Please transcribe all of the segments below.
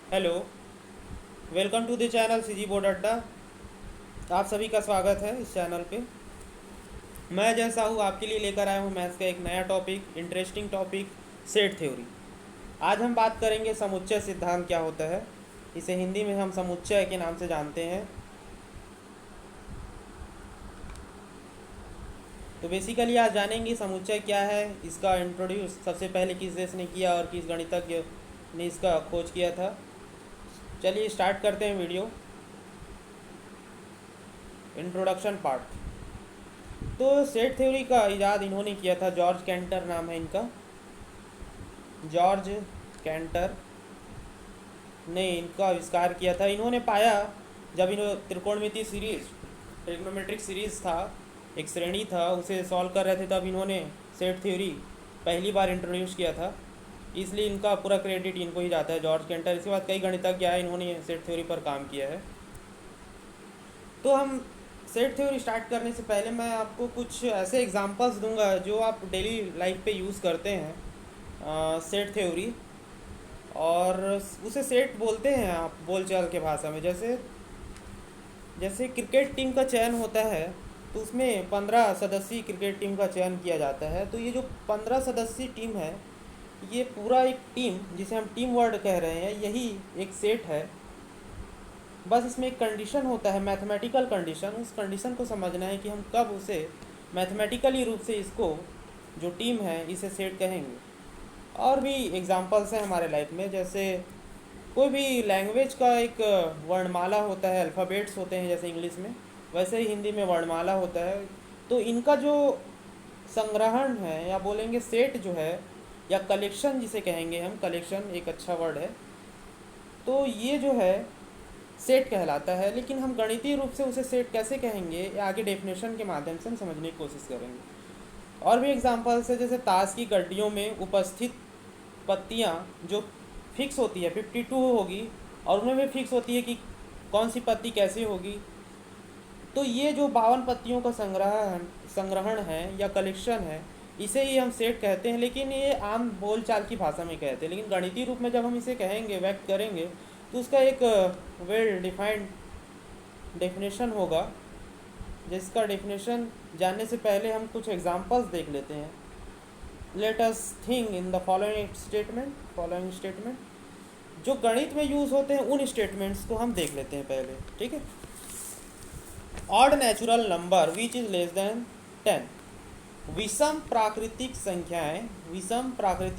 Hello. Welcome to the channel CG board Adda. आप सभी का स्वागत है इस चैनल पे। मैं जैसा हूँ आपके लिए लेकर आया हूँ मैथ्स का एक नया topic, interesting topic, set theory. आज हम बात करेंगे समुच्चय सिद्धांत क्या होता है। इसे हिंदी में हम समुच्चय के नाम से जानते हैं। तो बेसिकली आज जानेंगे समुच्चय क्या है, इसका इंट्रोड्यूस सबसे पहले किस देश ने किया और किस गणितज्ञ ने इसका खोज किया था। चलिए स्टार्ट करते हैं वीडियो। Introduction part. तो सेट थ्योरी का इजाद इन्होंने किया था, जॉर्ज कैंटर नाम है इनका। जॉर्ज कैंटर ने इनका आविष्कार किया था। इन्होंने पाया, जब इन्होंने त्रिकोणमितीय सीरीज, ट्रिग्नोमेट्रिक सीरीज था, एक श्रेणी था, उसे सॉल्व कर रहे थे, तब इन्होंने सेट थ्योरी पहली बार इंट्रोड्यूस किया था। इसलिए इनका पूरा क्रेडिट इनको ही जाता है, जॉर्ज कैंटर। इसके बाद कई गणितज्ञ आए, इन्होंने सेट थ्योरी पर काम किया है। तो हम सेट थ्योरी स्टार्ट करने से पहले मैं आपको कुछ ऐसे एग्जांपल्स दूंगा जो आप डेली लाइफ पे यूज़ करते हैं सेट थ्योरी, और उसे सेट बोलते हैं आप बोलचाल के भाषा में। जैसे जैसे क्रिकेट टीम का चयन होता है, तो उसमें 15 सदस्यीय क्रिकेट टीम का चयन किया जाता है। तो ये जो 15 सदस्यीय टीम है, ये पूरा एक टीम, जिसे हम टीम वर्ड कह रहे हैं, यही एक सेट है। बस इसमें एक कंडीशन होता है, मैथमेटिकल कंडीशन। उस कंडीशन को समझना है कि हम कब उसे मैथमेटिकली रूप से, इसको जो टीम है, इसे सेट कहेंगे। और भी एग्जांपल्स हैं हमारे लाइफ में। जैसे कोई भी लैंग्वेज का एक वर्णमाला होता है, अल्फ़ाबेट्स होते हैं जैसे इंग्लिश में, वैसे ही हिंदी में वर्णमाला होता है। तो इनका जो संग्रहण है, या बोलेंगे सेट जो है, या कलेक्शन जिसे कहेंगे हम, कलेक्शन एक अच्छा वर्ड है, तो ये जो है सेट कहलाता है। लेकिन हम गणितीय रूप से उसे सेट कैसे कहेंगे, ये आगे डेफिनेशन के माध्यम से हम समझने की कोशिश करेंगे। और भी एग्जांपल्स है, जैसे ताश की गड्डियों में उपस्थित पत्तियां जो फिक्स होती है, 52 होगी, और उनमें भी फिक्स होती है कि कौन सी पत्ती कैसी होगी। तो ये जो 52 पत्तियों का संग्रहण है या कलेक्शन है, इसे ही हम सेट कहते हैं। लेकिन ये आम बोलचाल की भाषा में कहते हैं, लेकिन गणितीय रूप में जब हम इसे कहेंगे, व्यक्त करेंगे, तो उसका एक वेल डिफाइंड डेफिनेशन होगा। जिसका डेफिनेशन जानने से पहले हम कुछ एग्जांपल्स देख लेते हैं। Let us think in the following statement. जो गणित में यूज़ होते हैं, उन स्टेटमेंट्स को हम देख लेते हैं पहले, ठीक है। Odd natural number which is less than 10। विषम प्राकृतिक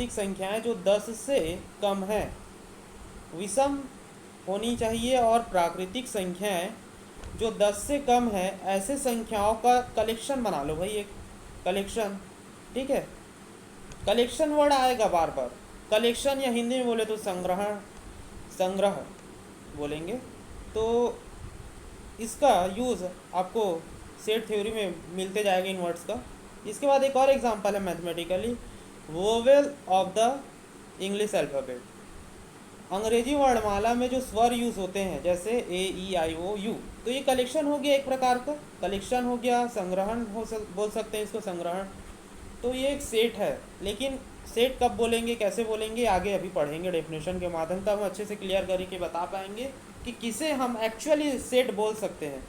संख्याएं जो 10 से कम है, विषम होनी चाहिए, और प्राकृतिक संख्याएं जो 10 से कम है, ऐसे संख्याओं का कलेक्शन बना लो भाई, एक कलेक्शन, ठीक है। कलेक्शन वर्ड आएगा बार बार। कलेक्शन, या हिंदी में बोले तो संग्रह बोलेंगे। तो इसका यूज़ आपको सेट थ्योरी में मिलते जाएगा इन वर्ड्स का। इसके बाद एक और एग्जांपल है mathematically, vowel of the English alphabet. अंग्रेजी वर्णमाला में जो स्वर यूज़ होते हैं, जैसे ए ई आई ओ यू, तो ये कलेक्शन हो गया, एक प्रकार का कलेक्शन हो गया, संग्रहण बोल सकते हैं इसको, संग्रहण। तो ये एक सेट है। लेकिन सेट कब बोलेंगे, कैसे बोलेंगे, आगे अभी पढ़ेंगे डेफिनेशन के माध्यम, तब हम अच्छे से क्लियर करके बता पाएंगे कि किसे हम एक्चुअली सेट बोल सकते हैं।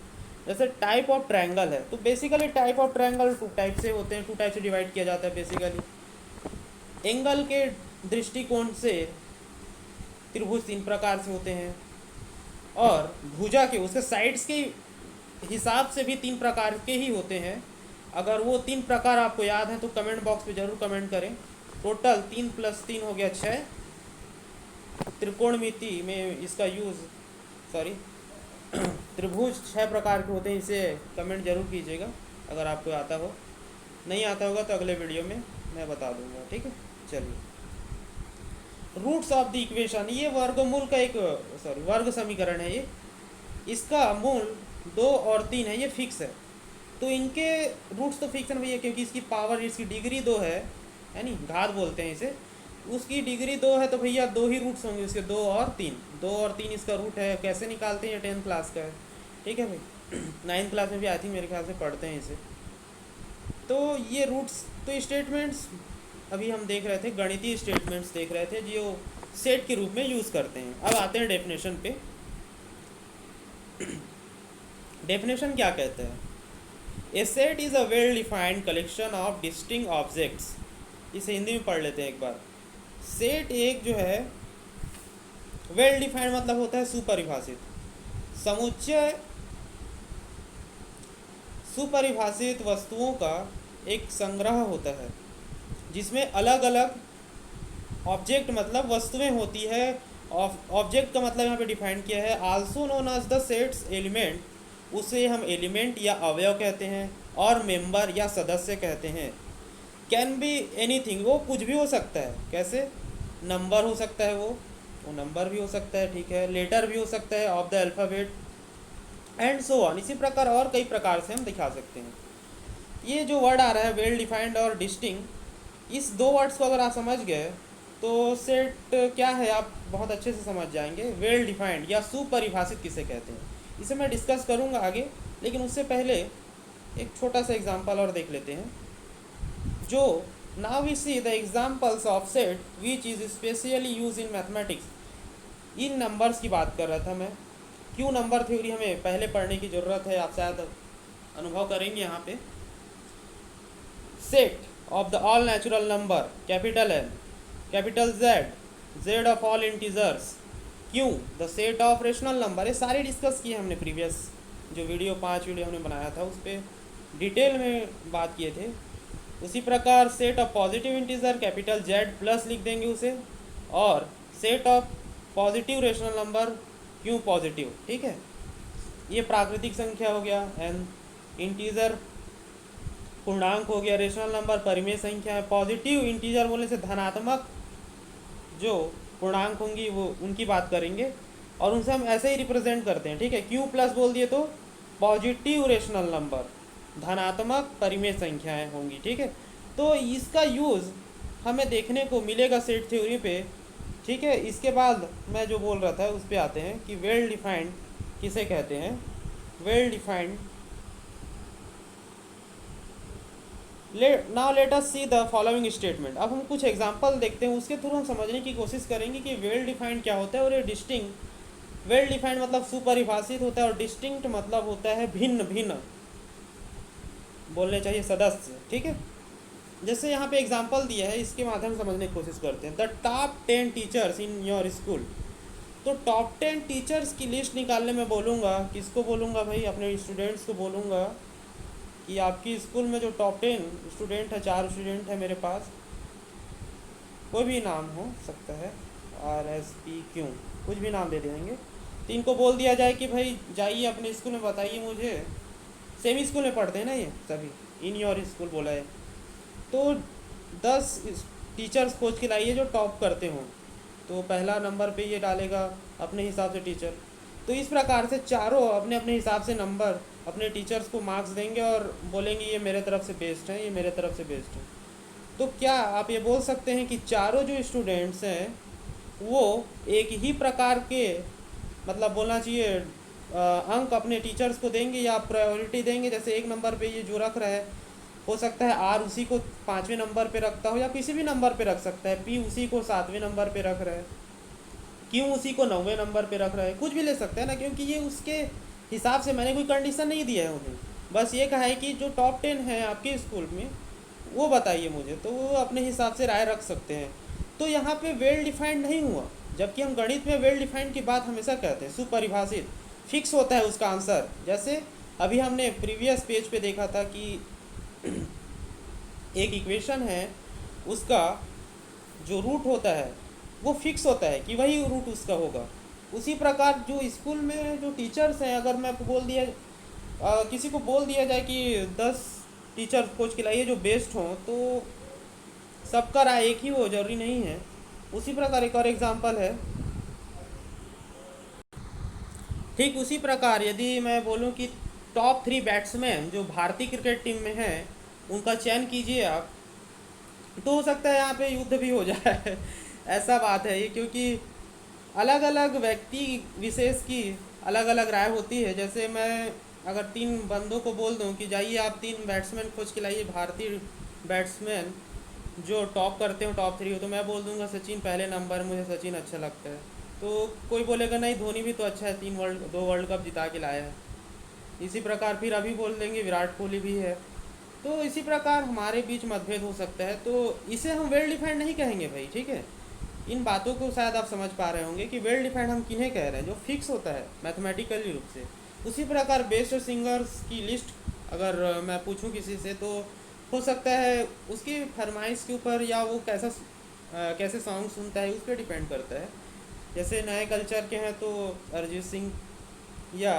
जैसे टाइप ऑफ ट्रायंगल है, तो basically type of triangle 2 type से होते हैं, 2 टाइप से डिवाइड किया जाता है बेसिकली। एंगल के दृष्टिकोण से त्रिभुज 3 प्रकार से होते हैं, और भुजा के, उसके साइड्स के हिसाब से भी 3 प्रकार के ही होते हैं। अगर वो 3 प्रकार आपको याद है तो कमेंट बॉक्स में ज़रूर कमेंट करें। टोटल 3 + 3 हो गया 6। त्रिकोणमिति में इसका यूज़, सॉरी, त्रिभुज 6 प्रकार के होते हैं। इसे कमेंट जरूर कीजिएगा अगर आपको आता हो। नहीं आता होगा तो अगले वीडियो में मैं बता दूंगा, ठीक है। चलिए, रूट्स ऑफ द इक्वेशन, ये वर्गमूल का एक, सॉरी, वर्ग समीकरण है ये। इसका मूल 2 और 3 है, ये फिक्स है। तो इनके रूट्स तो फिक्स है भैया, क्योंकि इसकी पावर, इसकी डिग्री 2 है, यानी घात बोलते हैं इसे। उसकी डिग्री 2 है, तो भैया 2 ही रूट्स होंगे उसके, 2 और 3। 2 और 3 इसका रूट है। कैसे निकालते हैं, 10th क्लास का है, ठीक है भाई। 9th क्लास में भी आई थिंक, मेरे ख्याल से पढ़ते हैं इसे। तो ये रूट्स, तो स्टेटमेंट्स अभी हम देख रहे थे, गणितीय स्टेटमेंट्स देख रहे थे, जो सेट के रूप में यूज़ करते हैं। अब आते हैं डेफिनेशन पे। डेफिनेशन क्या कहते हैं? A set is a well defined collection of distinct objects. इसे हिंदी में पढ़ लेते हैं एक बार। सेट एक जो है वेल डिफाइंड मतलब होता है सुपरिभाषित, समुच्चय सुपरिभाषित वस्तुओं का एक संग्रह होता है जिसमें अलग अलग ऑब्जेक्ट मतलब वस्तुएं होती है। ऑब्जेक्ट का मतलब यहाँ पे डिफाइन किया है, also known as the sets element, उसे हम एलिमेंट या अवयव कहते हैं, और मेंबर या सदस्य कहते हैं। कैन बी एनीथिंग, वो कुछ भी हो सकता है। कैसे? नंबर हो सकता है, वो नंबर भी हो सकता है, ठीक है, लेटर भी हो सकता है of the alphabet and so on. इसी प्रकार और कई प्रकार से हम दिखा सकते हैं। ये जो वर्ड आ रहा है वेल डिफाइंड और डिस्टिंक्ट, इस दो वर्ड्स को अगर आप समझ गए तो सेट क्या है आप बहुत अच्छे से समझ जाएंगे। वेल डिफाइंड या सुपरिभाषित किसे कहते हैं, इसे मैं डिस्कस करूंगा आगे, लेकिन उससे पहले एक छोटा सा एग्जांपल और देख लेते हैं। जो now we see the examples of set which is specially use in mathematics. इन नंबर्स की बात कर रहा था मैं। क्यों नंबर थ्योरी हमें पहले पढ़ने की ज़रूरत है, आप शायद अनुभव करेंगे यहाँ पे। Set of the all natural number, capital N, capital Z, Z of all integers, Q, the set of rational number, ये सारे डिस्कस किए हमने प्रीवियस जो वीडियो 5 वीडियो हमने बनाया था उस पर डिटेल में बात किए थे। उसी प्रकार set of positive integer capital Z plus लिख देंगे उसे, और set of positive rational number Q positive, ठीक है। ये प्राकृतिक संख्या हो गया N, इंटीजर पूर्णांक हो गया, रेशनल नंबर परिमेय संख्या है। पॉजिटिव इंटीजर बोलने से धनात्मक जो पूर्णांक होंगी वो उनकी बात करेंगे, और उनसे हम ऐसे ही रिप्रेजेंट करते हैं, ठीक है। क्यू प्लस बोल दिए तो पॉजिटिव रेशनल नंबर, धनात्मक परिमेय संख्याएं होंगी, ठीक है। तो इसका यूज़ हमें देखने को मिलेगा सेट थ्योरी पे, ठीक है। इसके बाद मैं जो बोल रहा था उस पर आते हैं कि वेल डिफाइंड किसे कहते हैं। Well defined, now let us see the following statement. अब हम कुछ एग्जांपल देखते हैं, उसके थ्रू हम समझने की कोशिश करेंगे कि वेल डिफाइंड क्या होता है और ये डिस्टिंक्ट। वेल डिफाइंड मतलब सुपरिभाषित होता है और डिस्टिंक्ट मतलब होता है भिन्न भिन्न, बोलने चाहिए सदस्य, ठीक है। जैसे यहाँ पे एग्जांपल दिया है, इसके माध्यम से समझने की कोशिश करते हैं। The top 10 teachers in your school. तो टॉप 10 टीचर्स की लिस्ट निकालने में बोलूँगा, किसको बोलूँगा भाई? अपने स्टूडेंट्स को बोलूँगा कि आपकी स्कूल में जो टॉप 10 स्टूडेंट है, 4 स्टूडेंट है मेरे पास, कोई भी नाम हो सकता है, RSPQ, कुछ भी नाम दे देंगे। तो इनको बोल दिया जाए कि भाई जाइए अपने स्कूल में बताइए मुझे, सेम स्कूल में पढ़ते हैं ना ये सभी, इन योर स्कूल बोला है, तो 10 टीचर्स खोज के लाइए जो टॉप करते हों। तो पहला नंबर पे ये डालेगा अपने हिसाब से टीचर। तो इस प्रकार से चारों अपने अपने हिसाब से नंबर अपने टीचर्स को मार्क्स देंगे और बोलेंगे ये मेरे तरफ से बेस्ट है, ये मेरे तरफ से बेस्ट है। तो क्या आप ये बोल सकते हैं कि चारों जो स्टूडेंट्स हैं वो एक ही प्रकार के, मतलब बोलना चाहिए अंक अपने टीचर्स को देंगे या प्रायोरिटी देंगे? जैसे 1 नंबर पे ये जो रख रहा है, हो सकता है R उसी को 5वें नंबर पे रखता हो या किसी भी नंबर पे रख सकता है, P उसी को 7वें नंबर पे रख रहा है, Q उसी को 9वें नंबर पे रख रहा है, कुछ भी ले सकता है ना, क्योंकि ये उसके हिसाब से, मैंने कोई कंडीशन नहीं दिया है उन्हें, बस ये कहा है कि जो टॉप 10 है आपके स्कूल में वो बताइए मुझे, तो वो अपने हिसाब से राय रख सकते हैं। तो यहाँ पे वेल डिफाइंड नहीं हुआ, जबकि हम गणित में वेल डिफाइंड की बात हमेशा कहते हैं, सुपरिभाषित, फिक्स होता है उसका आंसर। जैसे अभी हमने प्रीवियस पेज पे देखा था कि एक इक्वेशन है, उसका जो रूट होता है वो फिक्स होता है कि वही रूट उसका होगा। उसी प्रकार जो स्कूल में जो टीचर्स हैं, अगर मैं बोल दिया किसी को बोल दिया जाए कि 10 टीचर खोज के लाइए जो बेस्ट हों, तो सबका राय एक ही हो, जरूरी नहीं है। उसी प्रकार एक और एग्जांपल है, ठीक उसी प्रकार यदि मैं बोलूं कि टॉप 3 बैट्समैन जो भारतीय क्रिकेट टीम में हैं उनका चयन कीजिए आप, तो हो सकता है यहाँ पे युद्ध भी हो जाए ऐसा बात है ये, क्योंकि अलग अलग व्यक्ति विशेष की अलग अलग राय होती है। जैसे मैं अगर 3 बंदों को बोल दूं कि जाइए आप 3 बैट्समैन खोज के लाइए, भारतीय बैट्समैन जो टॉप करते हो टॉप 3 हो, तो मैं बोल दूंगा सचिन पहले नंबर, मुझे सचिन अच्छा लगता है। तो कोई बोलेगा नहीं धोनी भी तो अच्छा है, 2 वर्ल्ड कप जिता के लाया है। इसी प्रकार फिर अभी बोल देंगे विराट कोहली भी है। तो इसी प्रकार हमारे बीच मतभेद हो सकता है, तो इसे हम वेल डिफाइंड नहीं कहेंगे भाई, ठीक है। इन बातों को शायद आप समझ पा रहे होंगे कि वेल डिफाइंड हम किन्हें कह रहे हैं, जो फिक्स होता है मैथमेटिकली रूप से। उसी प्रकार बेस्ट सिंगर्स की लिस्ट अगर मैं पूछूं किसी से, तो हो सकता है उसकी फरमाइश के ऊपर या वो कैसे सॉन्ग सुनता है उस पर डिपेंड करता है। जैसे नए कल्चर के हैं तो अरिजीत सिंह या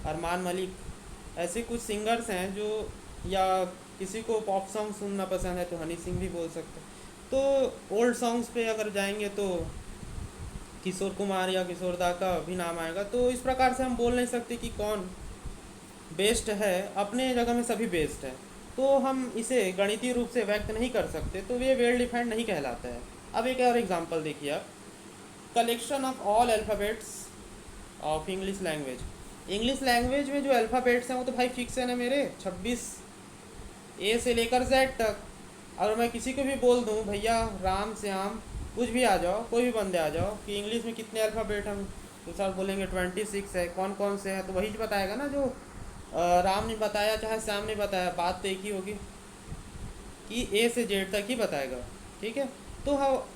अरमान मलिक, ऐसे कुछ सिंगर्स हैं जो, या किसी को पॉप सॉन्ग सुनना पसंद है तो हनी सिंह भी बोल सकते हैं। तो ओल्ड सॉन्ग्स पे अगर जाएंगे तो किशोर कुमार या किशोर दा का भी नाम आएगा। तो इस प्रकार से हम बोल नहीं सकते कि कौन बेस्ट है, अपने जगह में सभी बेस्ट है। तो हम इसे गणितीय रूप से व्यक्त नहीं कर सकते, तो ये वेल डिफाइंड नहीं कहलाता है। अब एक और एग्जांपल देखिए आप, collection of all alphabets of English language. English language में जो अल्फ़ाबेट्स हैं वो तो भाई फिक्स है ना मेरे, 26 ए से लेकर जेड तक। अगर मैं किसी को भी बोल दूं भैया राम श्याम कुछ भी आ जाओ, कोई भी बंदे आ जाओ कि इंग्लिश में कितने अल्फ़ाबेट हम, तो सर बोलेंगे 26 है, कौन कौन से हैं, तो वही बताएगा ना जो राम ने बताया चाहे श्याम ने बताया, बात तो एक ही होगी कि ए से जेड तक ही बताएगा, ठीक है। तो हाँ,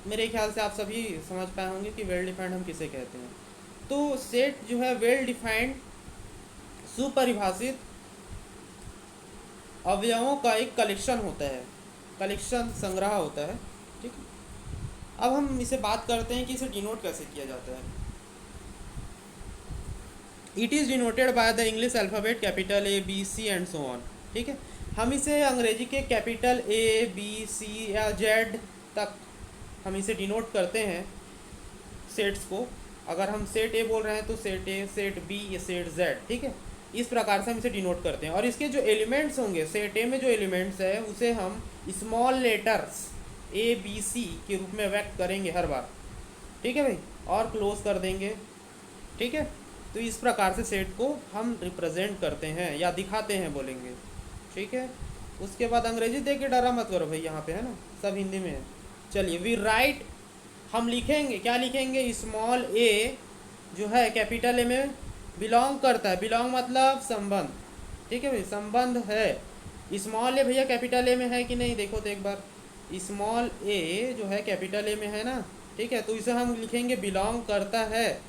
मेरे ख्याल से आप सभी समझ पाए होंगे कि वेल डिफाइंड हम किसे कहते हैं। तो सेट जो है वेल डिफाइंड सुपरिभाषित अवयवों का एक कलेक्शन होता है, कलेक्शन संग्रह होता है, ठीक है। अब हम इसे बात करते हैं कि इसे डिनोट कैसे किया जाता है। It is denoted by the English alphabet capital A B C and so on, ठीक है। हम इसे अंग्रेजी के कैपिटल ए बी सी या जेड तक हम इसे डिनोट करते हैं सेट्स को। अगर हम सेट ए बोल रहे हैं तो सेट ए, सेट बी या सेट जेड, ठीक है। इस प्रकार से हम इसे डिनोट करते हैं। और इसके जो एलिमेंट्स होंगे, सेट ए में जो एलिमेंट्स है उसे हम small letters a B c के रूप में व्यक्त करेंगे हर बार, ठीक है भाई, और क्लोज कर देंगे, ठीक है। तो इस प्रकार से सेट को हम रिप्रेजेंट करते हैं या दिखाते हैं बोलेंगे, ठीक है। उसके बाद अंग्रेजी देख के डरा मत करो भाई, यहाँ पे है ना सब हिंदी में है। चलिए वी राइट, हम लिखेंगे, क्या लिखेंगे, स्मॉल ए जो है कैपिटल ए में बिलोंग करता है, बिलोंग मतलब संबंध, ठीक है भाई, संबंध है। स्मॉल ए भैया कैपिटल ए में है कि नहीं, देखो तो एक बार, स्मॉल ए जो है कैपिटल ए में है ना, ठीक है। तो इसे हम लिखेंगे बिलोंग करता है।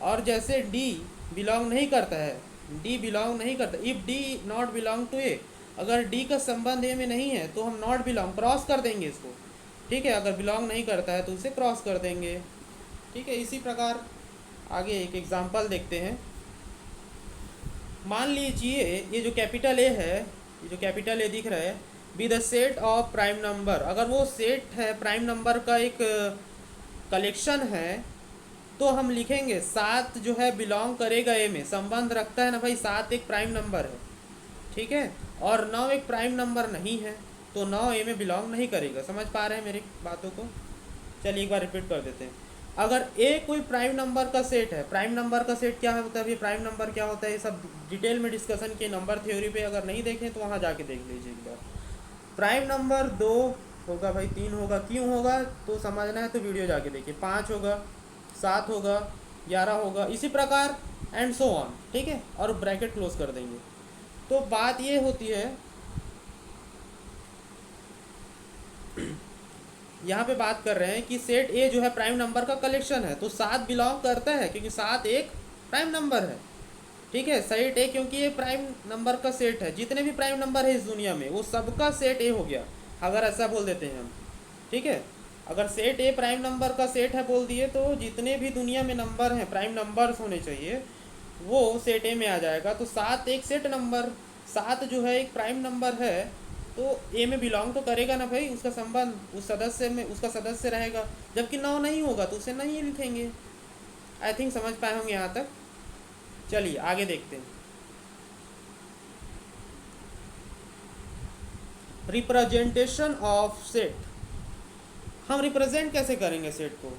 और जैसे डी बिलोंग नहीं करता है, डी बिलोंग नहीं करता, if D not belong to A, अगर डी का संबंध ए में नहीं है तो हम नॉट बिलोंग क्रॉस कर देंगे इसको, ठीक है। अगर बिलोंग नहीं करता है तो उसे क्रॉस कर देंगे, ठीक है। इसी प्रकार आगे एक एग्जांपल देखते हैं। मान लीजिए ये जो कैपिटल ए है, ये जो कैपिटल ए दिख रहा है, be the set of prime number, अगर वो सेट है प्राइम नंबर का एक कलेक्शन है, तो हम लिखेंगे 7 जो है बिलोंग करेगा ए में, संबंध रखता है ना भाई, 7 एक प्राइम नंबर है, ठीक है। और 9 एक प्राइम नंबर नहीं है, तो 9 ए में बिलोंग नहीं करेगा। समझ पा रहे हैं मेरी बातों को? चलिए एक बार रिपीट कर देते हैं। अगर ए कोई प्राइम नंबर का सेट है, प्राइम नंबर का सेट क्या होता है, अभी प्राइम नंबर क्या होता है ये सब डिटेल में डिस्कशन किए नंबर थ्योरी पे, अगर नहीं देखें तो वहाँ जाके देख लीजिए एक बार। प्राइम नंबर 2 होगा भाई, 3 होगा, क्यों होगा तो समझना है तो वीडियो जाके देखिए, 5 होगा, 7 होगा, 11 होगा, इसी प्रकार एंड सो ऑन, ठीक है। और ब्रैकेट क्लोज कर देंगे। तो बात ये होती है, यहाँ पे बात कर रहे हैं कि सेट ए जो है प्राइम नंबर का कलेक्शन है, तो 7 बिलोंग करता है क्योंकि 7 एक प्राइम नंबर है, ठीक है। सेट ए क्योंकि ये प्राइम नंबर का सेट है, जितने भी प्राइम नंबर है इस दुनिया में वो सबका सेट ए हो गया, अगर ऐसा बोल देते हैं हम, ठीक है। अगर सेट ए प्राइम नंबर का सेट है बोल दिए तो जितने भी दुनिया में नंबर हैं, प्राइम नंबर्स होने चाहिए, वो सेट ए में आ जाएगा। तो 7 एक सेट नंबर, 7 जो है एक प्राइम नंबर है, तो ए में बिलोंग तो करेगा ना भाई, उसका संबंध उस सदस्य में, उसका सदस्य रहेगा। जबकि 9 नहीं होगा तो उसे नहीं लिखेंगे। आई थिंक समझ पाए होंगे यहाँ तक। चलिए आगे देखते हैं। रिप्रेजेंटेशन ऑफ सेट, हम रिप्रेजेंट कैसे करेंगे सेट को।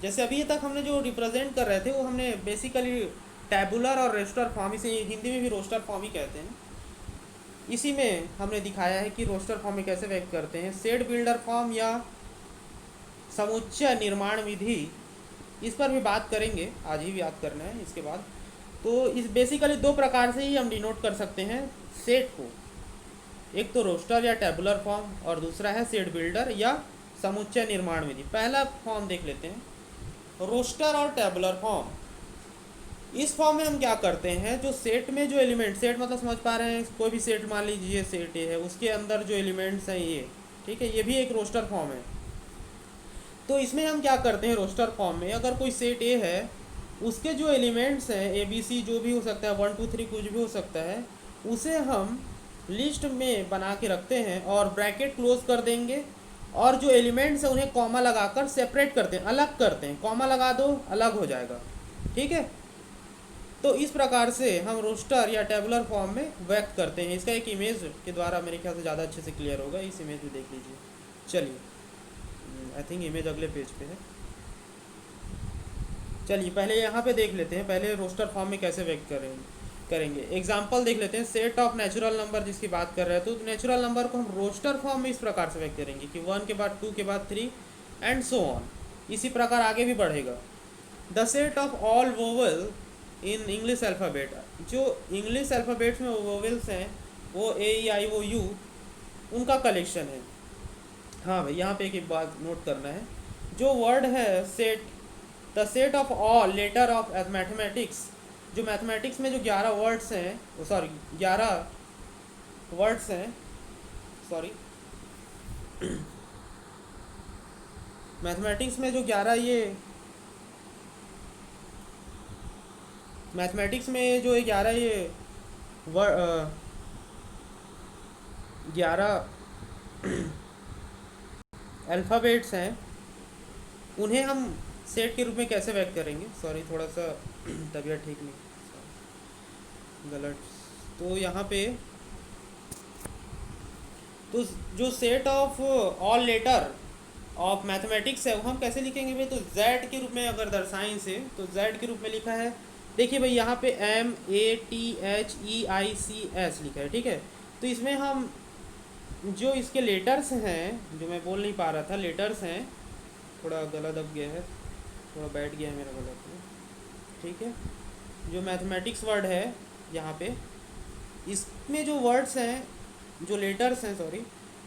जैसे अभी तक हमने जो रिप्रेजेंट कर रहे थे वो हमने बेसिकली टैबुलर और रोस्टर फॉर्म, इसे हिंदी में भी रोस्टर फॉर्म ही कहते हैं, इसी में हमने दिखाया है कि रोस्टर फॉर्म में कैसे व्यक्त करते हैं। सेट बिल्डर फॉर्म या समुच्चय निर्माण विधि, इस पर भी बात करेंगे, आज ही याद करना है इसके बाद। तो इस बेसिकली दो प्रकार से ही हम डिनोट कर सकते हैं सेट को, एक तो रोस्टर या टेबुलर फॉर्म और दूसरा है सेट बिल्डर या समुच्चय निर्माण विधि। पहला फॉर्म देख लेते हैं, रोस्टर और टेबुलर फॉर्म। इस फॉर्म में हम क्या करते हैं, जो सेट में जो एलिमेंट, सेट मतलब समझ पा रहे हैं, कोई भी सेट मान लीजिए सेट ए है, उसके अंदर जो एलिमेंट्स हैं ये, ठीक है, ये भी एक रोस्टर फॉर्म है। तो इसमें हम क्या करते हैं रोस्टर फॉर्म में, अगर कोई सेट ए है, उसके जो एलिमेंट्स हैं ए बी सी जो भी हो सकता है, 1 2 3 कुछ भी हो सकता है, उसे हम लिस्ट में बना के रखते हैं और ब्रैकेट क्लोज कर देंगे, और जो एलिमेंट्स हैं उन्हें कॉमा लगाकर सेपरेट करते हैं, अलग करते हैं, कॉमा लगा दो अलग हो जाएगा, ठीक है। तो इस प्रकार से हम रोस्टर या टेबुलर फॉर्म में व्यक्त करते हैं। इसका एक इमेज के द्वारा मेरे ख्याल से ज़्यादा अच्छे से क्लियर होगा, इस इमेज में देख लीजिए। चलिए, आई थिंक इमेज अगले पेज पे है। चलिए पहले यहाँ पे देख लेते हैं, पहले रोस्टर फॉर्म में कैसे व्यक्त करेंगे। एग्जाम्पल देख लेते हैं, सेट ऑफ नेचुरल नंबर जिसकी बात कर रहे हैं, तो नेचुरल नंबर को हम रोस्टर फॉर्म में इस प्रकार से व्यक्त करेंगे कि 1 के बाद 2 के बाद 3 एंड सो ऑन। इसी प्रकार आगे भी बढ़ेगा। The set of all vowel in English alphabet, जो इंग्लिश अल्फ़ाबेट्स में वोवेल्स हैं वो ए ई आई ओ यू, उनका कलेक्शन है। हाँ भाई, यहाँ पे एक बात नोट करना है, जो वर्ड है set, the set of all letter of mathematics, जो मैथमेटिक्स में जो 11 वर्ड्स हैं, सॉरी 11 वर्ड्स हैं, सॉरी मैथमेटिक्स में जो 11 ये मैथमेटिक्स में जो 11 ये 11 अल्फ़ाबेट्स हैं, उन्हें हम सेट के रूप में कैसे व्यक्त करेंगे। सॉरी, थोड़ा सा तबीयत ठीक नहीं, गलत। तो यहाँ पे तो जो set of all letter of mathematics है वो हम कैसे लिखेंगे भाई, तो जेड के रूप में अगर दर्शाएं इसे, तो जेड के रूप में लिखा है। देखिए भाई, यहाँ पे MATHEICS लिखा है, ठीक है। तो इसमें हम जो इसके लेटर्स हैं, जो मैं बोल नहीं पा रहा था, लेटर्स हैं, थोड़ा गला दब गया है, थोड़ा बैठ गया है मेरा गला, ठीक है। जो मैथमेटिक्स वर्ड है यहाँ पे, इसमें जो वर्ड्स हैं, जो लेटर्स हैं, सॉरी,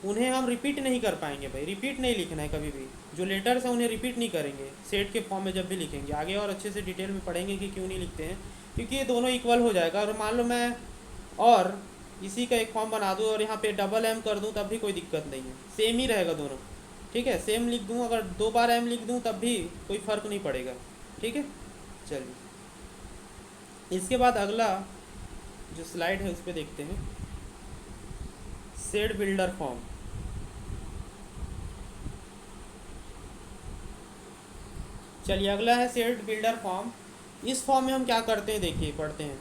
उन्हें हम रिपीट नहीं कर पाएंगे भाई, रिपीट नहीं लिखना है कभी भी। जो लेटर्स हैं उन्हें रिपीट नहीं करेंगे सेट के फॉर्म में जब भी लिखेंगे। आगे और अच्छे से डिटेल में पढ़ेंगे कि क्यों नहीं लिखते हैं, क्योंकि ये दोनों इक्वल हो जाएगा। और मान लो मैं और इसी का एक फॉर्म बना दूँ और यहाँ पे डबल एम कर दूँ, तब भी कोई दिक्कत नहीं है, सेम ही रहेगा दोनों, ठीक है। सेम लिख दूँ, अगर 2 बार एम लिख दूँ तब भी कोई फ़र्क नहीं पड़ेगा, ठीक है। चलिए, इसके बाद अगला जो स्लाइड है उस पर देखते हैं, सेट बिल्डर फॉर्म। चलिए, अगला है सेट बिल्डर फॉर्म। इस फॉर्म में हम क्या करते हैं, देखिए पढ़ते हैं।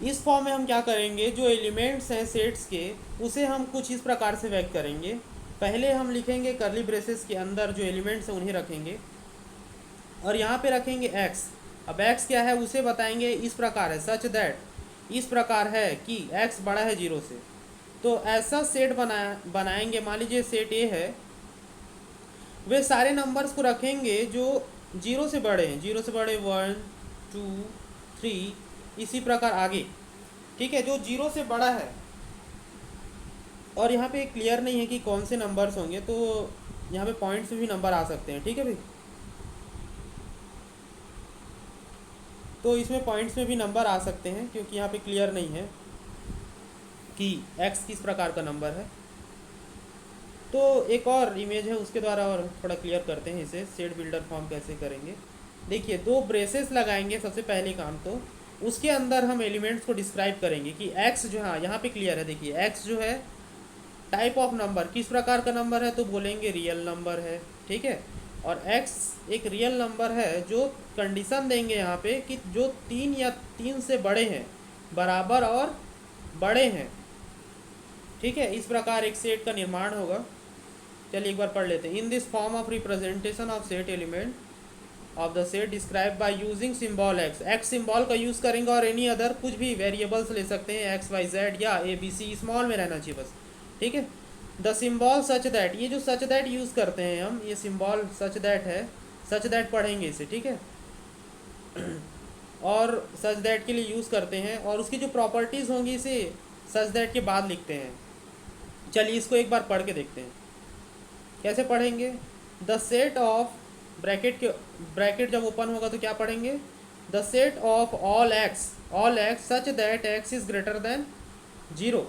इस फॉर्म में हम क्या करेंगे, जो एलिमेंट्स हैं सेट्स के, उसे हम कुछ इस प्रकार से व्यक्त करेंगे। पहले हम लिखेंगे कर्ली ब्रेसेस के अंदर जो एलिमेंट्स हैं उन्हें रखेंगे, और यहाँ पे रखेंगे एक्स। अब एक्स क्या है उसे बताएंगे, इस प्रकार है, सच दैट, इस प्रकार है कि एक्स बड़ा है 0 से। तो ऐसा सेट बनाएंगे, मान लीजिए सेट ए है, वे सारे नंबर्स को रखेंगे जो 0 से बड़े हैं, 0 से बड़े 1 2 3, इसी प्रकार आगे, ठीक है, जो 0 से बड़ा है। और यहाँ पे क्लियर नहीं है कि कौन से नंबर्स होंगे, तो यहाँ पे पॉइंट्स में भी नंबर आ सकते हैं, ठीक है भाई। तो इसमें पॉइंट्स में भी नंबर आ सकते हैं, क्योंकि यहाँ पे क्लियर नहीं है कि x किस प्रकार का नंबर है। तो एक और इमेज है, उसके द्वारा और थोड़ा क्लियर करते हैं इसे, सेट बिल्डर फॉर्म कैसे करेंगे। देखिए, 2 ब्रेसेस लगाएंगे सबसे पहले काम, तो उसके अंदर हम एलिमेंट्स को डिस्क्राइब करेंगे कि x जो, हाँ यहाँ पे क्लियर है, देखिए x जो है टाइप ऑफ नंबर, किस प्रकार का नंबर है, तो बोलेंगे रियल नंबर है, ठीक है। और x एक रियल नंबर है, जो कंडीशन देंगे यहाँ पे कि जो 3 या 3 से बड़े हैं, बराबर और बड़े हैं, ठीक है। इस प्रकार एक सेट का निर्माण होगा। चलिए एक बार पढ़ लेते हैं। In this form of representation of set element, of the set describe by using symbol x symbol का यूज़ करेंगे और एनी अदर कुछ भी वेरिएबल्स ले सकते हैं, एक्स वाई जेड या ए बी सी, स्मॉल में रहना चाहिए बस, ठीक है। द सिंबल सच दैट, ये जो सच दैट यूज़ करते हैं हम, ये सिंबल सच दैट है, सच दैट पढ़ेंगे इसे, ठीक है। और सच दैट के लिए यूज़ करते हैं और उसकी जो प्रॉपर्टीज़ होंगी इसे सच दैट के बाद लिखते हैं। चलिए इसको एक बार पढ़ के देखते हैं कैसे पढ़ेंगे। द सेट ऑफ ब्रैकेट जब ओपन होगा तो क्या पढ़ेंगे, the set of all x such that x is greater than 0।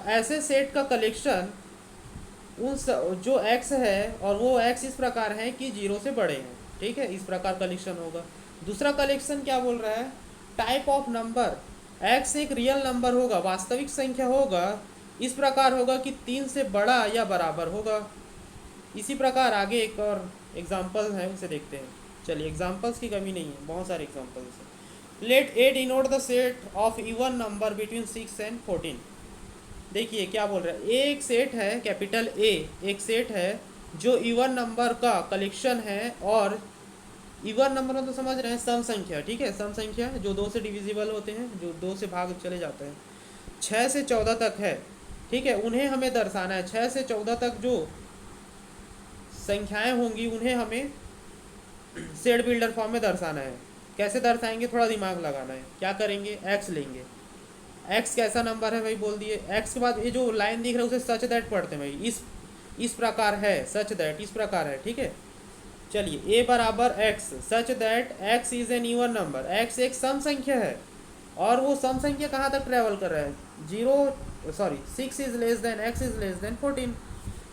ऐसे सेट का कलेक्शन जो एक्स है और वो एक्स इस प्रकार है कि 0 से बड़े हैं, ठीक है, इस प्रकार कलेक्शन होगा। दूसरा कलेक्शन क्या बोल रहा है, टाइप ऑफ नंबर, एक्स एक रियल नंबर होगा, वास्तविक संख्या होगा, इस प्रकार होगा कि 3 से बड़ा या बराबर होगा। इसी प्रकार आगे एक और एग्जाम्पल है, उसे देखते हैं। चलिए एग्जाम्पल्स की कमी नहीं है, बहुत सारे एग्जाम्पल्स हैं। Let A denote the set of even number between 6 and 14। देखिए क्या बोल रहा है, ए एक सेट है, कैपिटल ए एक सेट है जो इवन नंबर का कलेक्शन है, और इवन नंबर में तो समझ रहे हैं सम संख्या, ठीक है, सम संख्या जो 2 से डिविजिबल होते हैं, जो 2 से भाग चले जाते हैं, 6 से 14 तक है, ठीक है, उन्हें हमें दर्शाना है। 6 से 14 तक जो संख्याएं होंगी उन्हें हमें सेट बिल्डर फॉर्म में दर्शाना है। कैसे दर्शाएंगे, थोड़ा दिमाग लगाना है। क्या करेंगे, एक्स लेंगे, एक्स कैसा नंबर है भाई बोल दिए, एक्स के बाद ये जो लाइन दिख रहा है उसे सच दैट पढ़ते हैं भाई, इस प्रकार है, सच दैट इस प्रकार है, ठीक है। चलिए ए बराबर x such that x is an even number, x एक सम संख्या है और वो सम संख्या कहाँ तक ट्रेवल कर रहा है, 6 is less than x is less than 14,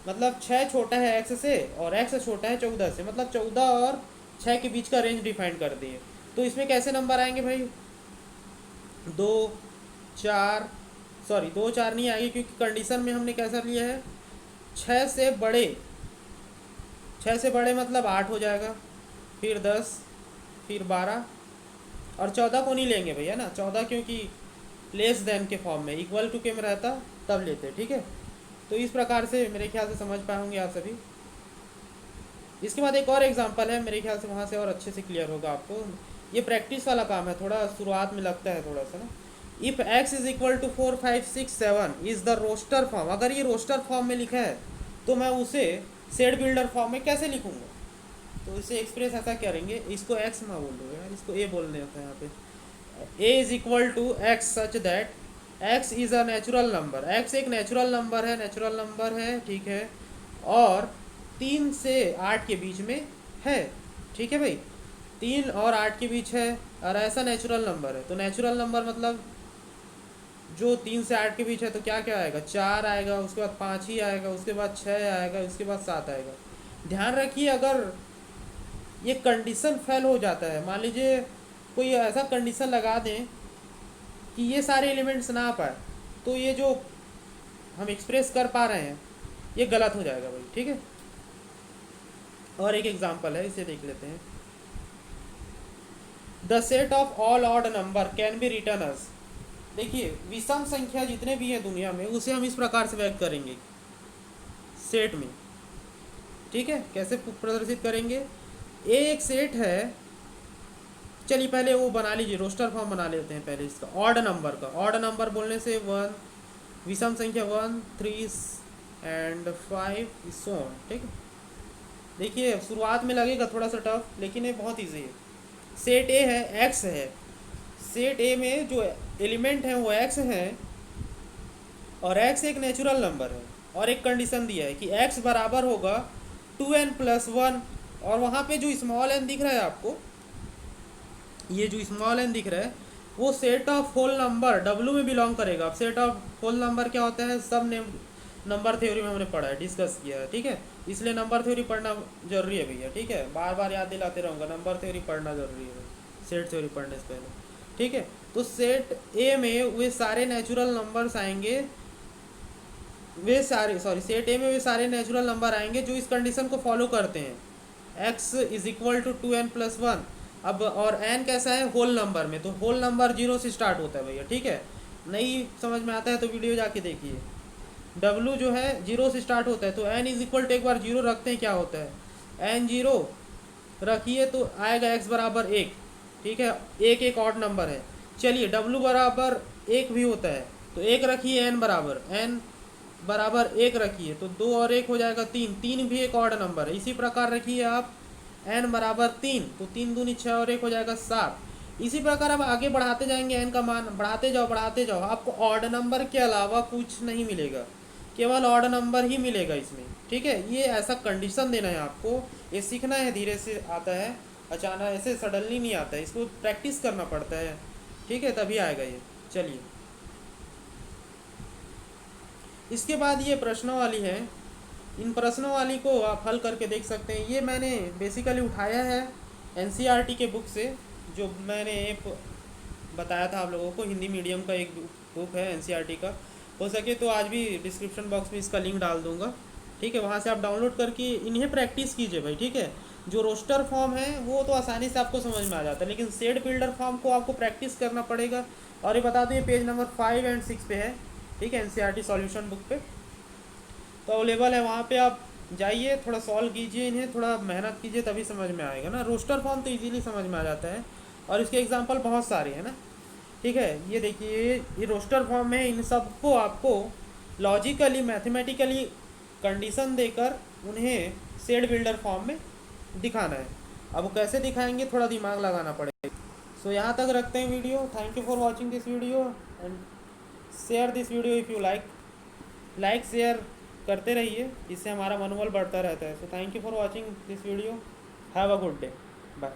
मतलब 6 छोटा है एक्स से और एक्स छोटा है 14 से, मतलब 14 और 6 के बीच का रेंज डिफाइन कर दिए। तो इसमें कैसे नंबर आएंगे भाई, 2 4 नहीं आएगी, क्योंकि कंडीशन में हमने कैसा लिया है, 6 से बड़े, 6 से बड़े मतलब 8 हो जाएगा, फिर 10, फिर 12 और 14 को नहीं लेंगे भैया ना, 14 क्योंकि लेस देन के फॉर्म में, इक्वल टू के में रहता तब लेते, ठीक है। तो इस प्रकार से मेरे ख्याल से समझ पाए होंगे आप सभी। इसके बाद एक और एग्जांपल है, मेरे ख्याल से वहाँ से और अच्छे से क्लियर होगा आपको। ये प्रैक्टिस वाला काम है, थोड़ा शुरुआत में लगता है थोड़ा सा ना। If x is equal to 4 5 6 7 is the roster form, अगर ये रोस्टर फॉर्म में लिखा है तो मैं उसे सेट बिल्डर फॉर्म में कैसे लिखूँगा, तो इसे एक्सप्रेस ऐसा करेंगे, इसको x में बोल दो यार, इसको a बोलने होता है यहाँ पे। a is equal to X such that x is a natural number, x एक नेचुरल नंबर है, ठीक है, और 3 से 8 के बीच में है, ठीक है भाई, 3 और 8 के बीच है और ऐसा नेचुरल नंबर है। तो नेचुरल नंबर मतलब जो 3 से 8 के बीच है, तो क्या क्या आएगा, 4 आएगा, उसके बाद 5 ही आएगा, उसके बाद 6 आएगा, उसके बाद 7 आएगा। ध्यान रखिए अगर ये कंडीशन फेल हो जाता है, मान लीजिए कोई ऐसा कंडीशन लगा दें कि ये सारे एलिमेंट्स ना आ पाए, तो ये जो हम एक्सप्रेस कर पा रहे हैं ये गलत हो जाएगा भाई, ठीक है। और एक एग्जांपल है, इसे देख लेते हैं। The set of all odd number can be written as, देखिए विषम संख्या जितने भी हैं दुनिया में उसे हम इस प्रकार से व्यक्त करेंगे सेट में, ठीक है। कैसे प्रदर्शित करेंगे, ए एक सेट है, चलिए पहले वो बना लीजिए, रोस्टर फॉर्म बना लेते हैं पहले इसका, ऑड नंबर का। ऑड नंबर बोलने से 1, विषम संख्या 1 3 एंड 5 सो ऑन, ठीक है। देखिए शुरुआत में लगेगा थोड़ा सा टफ, लेकिन ये बहुत ईजी है। सेट ए है, एक्स है, सेट ए में जो एलिमेंट हैं वो एक्स हैं और एक्स एक नेचुरल नंबर है, और एक कंडीशन दिया है कि एक्स बराबर होगा 2n+1, और वहाँ पे जो स्मॉल एन दिख रहा है आपको, ये जो स्मॉल एन दिख रहा है वो set of whole number W में बिलोंग करेगा। अब सेट ऑफ होल नंबर क्या होता है, सब नेम नंबर थ्योरी में हमने पढ़ा है, डिस्कस किया है, ठीक है, इसलिए नंबर थ्योरी पढ़ना जरूरी है भैया, ठीक है, बार बार याद दिलाते रहूँगा, नंबर थ्योरी पढ़ना जरूरी है सेट थ्योरी पढ़ने से पहले, ठीक है। तो सेट ए में वे सारे नेचुरल नंबर्स आएंगे, सेट ए में वे सारे नेचुरल नंबर आएंगे जो इस कंडीशन को फॉलो करते हैं, x is equal to 2n+1। अब और n कैसा है, होल नंबर में, तो होल नंबर 0 से स्टार्ट होता है भैया, ठीक है। नहीं समझ में आता है तो वीडियो जाके देखिए। w जो है 0 से स्टार्ट होता है, तो n इज इक्वल टू, एक बार 0 रखते हैं क्या होता है, n 0 रखिए तो आएगा x बराबर एक। ठीक है, एक एक ऑड नंबर है। चलिए w बराबर एक भी होता है तो एक रखिए, n बराबर एक रखिए तो दो और एक हो जाएगा तीन, तीन भी एक ऑड नंबर है। इसी प्रकार रखिए आप n बराबर तीन तो तीन दूनी छः और एक हो जाएगा सात। इसी प्रकार अब आगे बढ़ाते जाएंगे, n का मान बढ़ाते जाओ, आपको ऑड नंबर के अलावा कुछ नहीं मिलेगा, केवल ऑड नंबर ही मिलेगा इसमें। ठीक है, ये ऐसा कंडीशन देना है आपको, ये सीखना है, धीरे से आता है, अचानक ऐसे सडनली नहीं आता है, इसको प्रैक्टिस करना पड़ता है। ठीक है, तभी आएगा ये। चलिए, इसके बाद ये प्रश्नों वाली है, इन प्रश्नों वाली को आप हल करके देख सकते हैं। ये मैंने बेसिकली उठाया है एनसीईआरटी के बुक से, जो मैंने एक बताया था आप लोगों को, हिंदी मीडियम का एक बुक है एनसीईआरटी का। हो सके तो आज भी डिस्क्रिप्शन बॉक्स में इसका लिंक डाल दूंगा। ठीक है, वहाँ से आप डाउनलोड करके इन्हें प्रैक्टिस कीजिए भाई। ठीक है, जो रोस्टर फॉर्म है वो तो आसानी से आपको समझ में आ जाता है, लेकिन सेड बिल्डर फॉर्म को आपको प्रैक्टिस करना पड़ेगा। और ये बता दूँ, ये पेज नंबर 5 और 6 पे है। ठीक है, एनसीईआरटी सॉल्यूशन बुक पे तो अवेलेबल है, वहाँ पे आप जाइए, थोड़ा सॉल्व कीजिए, इन्हें थोड़ा मेहनत कीजिए, तभी समझ में आएगा ना। रोस्टर फॉर्म तो इजीली समझ में आ जाता है और इसके एग्जांपल बहुत सारे हैं ना। ठीक है, ये देखिए, ये रोस्टर फॉर्म में इन सबको आपको लॉजिकली मैथमेटिकली कंडीशन देकर उन्हें सेड बिल्डर फॉर्म में दिखाना है। अब वो कैसे दिखाएंगे, थोड़ा दिमाग लगाना पड़ेगा। सो यहाँ तक रखते हैं video. Thank you for watching this video and share this video if you like share करते रहिए, इससे हमारा मनोबल बढ़ता रहता है। So thank you for watching this video, have a good day, bye.